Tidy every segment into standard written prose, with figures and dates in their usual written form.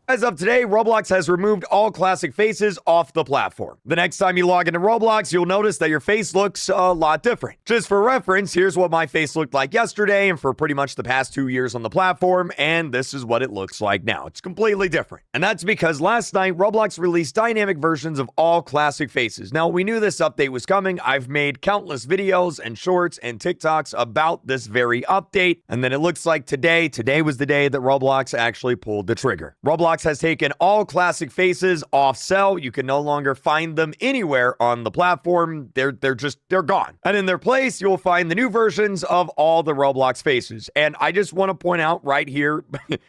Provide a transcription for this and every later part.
As of today, Roblox has removed all classic faces off the platform. The next time you log into Roblox, you'll notice that your face looks a lot different. Just for reference, here's what my face looked like yesterday and for pretty much the past 2 years on the platform, and this is what it looks like now. It's completely different. And that's because last night, Roblox released dynamic versions of all classic faces. Now, we knew this update was coming. I've made countless videos and shorts and TikToks about this very update, and then it looks like today was the day that Roblox actually pulled the trigger. Roblox has taken all classic faces off sale. You can no longer find them anywhere on the platform. They're gone. And in their place, you'll find the new versions of all the Roblox faces. And I just want to point out right here,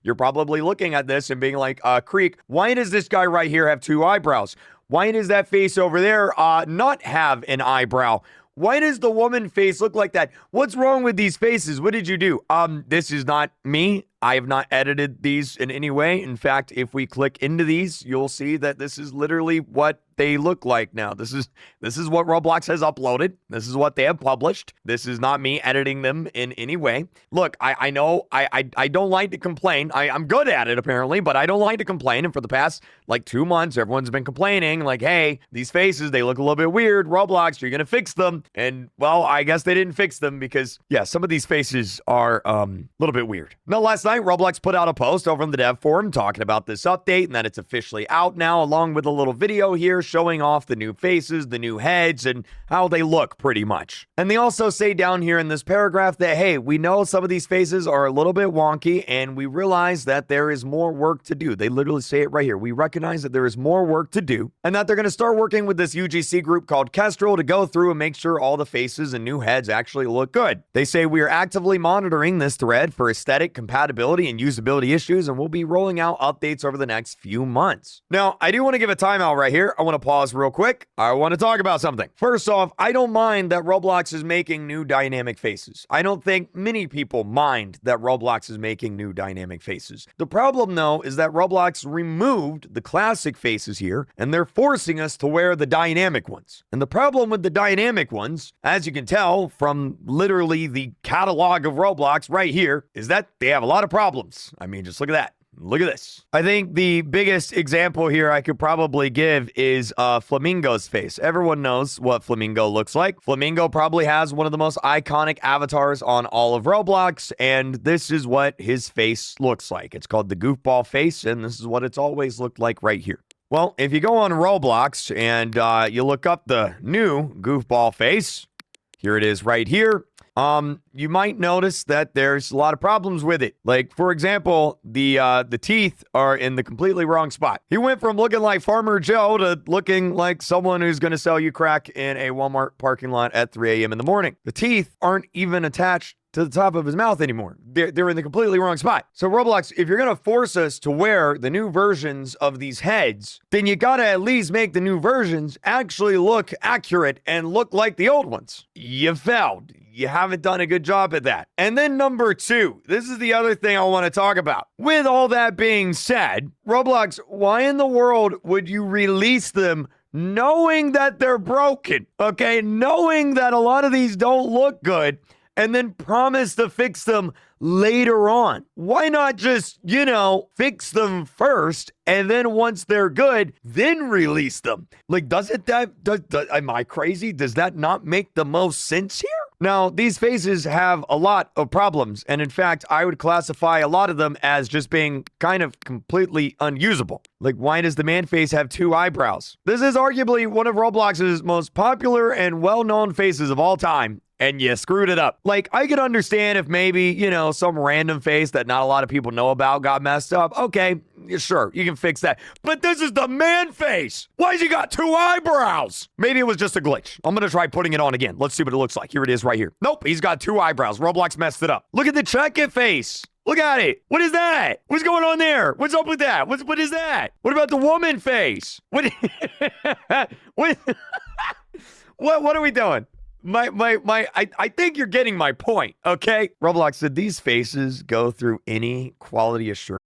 you're probably looking at this and being like, Creek, why does this guy right here have 2 eyebrows? Why does that face over there not have an eyebrow? Why does the woman face look like that? What's wrong with these faces? What did you do? This is not me. I have not edited these in any way. In fact, if we click into these, you'll see that this is literally what they look like now. This is what Roblox has uploaded. This is what they have published. This is not me editing them in any way. Look, I know I don't like to complain. I'm good at it apparently, but I don't like to complain. And for the past like 2 months, everyone's been complaining like, hey, these faces, they look a little bit weird. Roblox, you're going to fix them. And well, I guess they didn't fix them because yeah, some of these faces are a little bit weird. Now, last night, Roblox put out a post over on the dev forum talking about this update and that it's officially out now, along with a little video here showing off the new faces, the new heads, and how they look pretty much. And they also say down here in this paragraph that, hey, we know some of these faces are a little bit wonky and we realize that there is more work to do. They literally say it right here. We recognize that there is more work to do and that they're going to start working with this UGC group called Kestrel to go through and make sure all the faces and new heads actually look good. They say we are actively monitoring this thread for aesthetic compatibility and usability issues, and we'll be rolling out updates over the next few months. Now, I do want to give a timeout right here. I want to pause real quick. I want to talk about something. First off, I don't mind that Roblox is making new dynamic faces. I don't think many people mind that Roblox is making new dynamic faces. The problem, though, is that Roblox removed the classic faces here, and they're forcing us to wear the dynamic ones. And the problem with the dynamic ones, as you can tell from literally the catalog of Roblox right here, is that they have a lot of problems. I mean, just look at that. Look at this. I think the biggest example here I could probably give is Flamingo's face. Everyone knows what Flamingo looks like. Flamingo probably has one of the most iconic avatars on all of Roblox, and this is what his face looks like. It's called the goofball face, and this is what it's always looked like right here. Well, if you go on Roblox and you look up the new goofball face, here it is right here. You might notice that there's a lot of problems with it. Like, for example, the teeth are in the completely wrong spot. He went from looking like Farmer Joe to looking like someone who's going to sell you crack in a Walmart parking lot at 3 a.m. in the morning. The teeth aren't even attached to the top of his mouth anymore. They're in the completely wrong spot. So Roblox, if you're going to force us to wear the new versions of these heads, then you got to at least make the new versions actually look accurate and look like the old ones. You failed. You haven't done a good job at that. And then number 2, this is the other thing I want to talk about. With all that being said, Roblox, why in the world would you release them knowing that they're broken? Okay, knowing that a lot of these don't look good, and then promise to fix them later on. Why not just, fix them first, and then once they're good, then release them? Like, am I crazy? Does that not make the most sense here? Now, these faces have a lot of problems, and in fact, I would classify a lot of them as just being kind of completely unusable. Like, why does the man face have 2 eyebrows? This is arguably one of Roblox's most popular and well-known faces of all time, and you screwed it up. Like, I could understand if maybe, some random face that not a lot of people know about got messed up. Okay, sure, you can fix that. But this is the man face. Why's he got 2 eyebrows? Maybe it was just a glitch. I'm going to try putting it on again. Let's see what it looks like. Here it is right here. Nope, he's got 2 eyebrows. Roblox messed it up. Look at the check-it face. Look at it. What is that? What's going on there? What's up with that? What is that? What about the woman face? What are we doing? I think you're getting my point, okay? Roblox, did these faces go through any quality assurance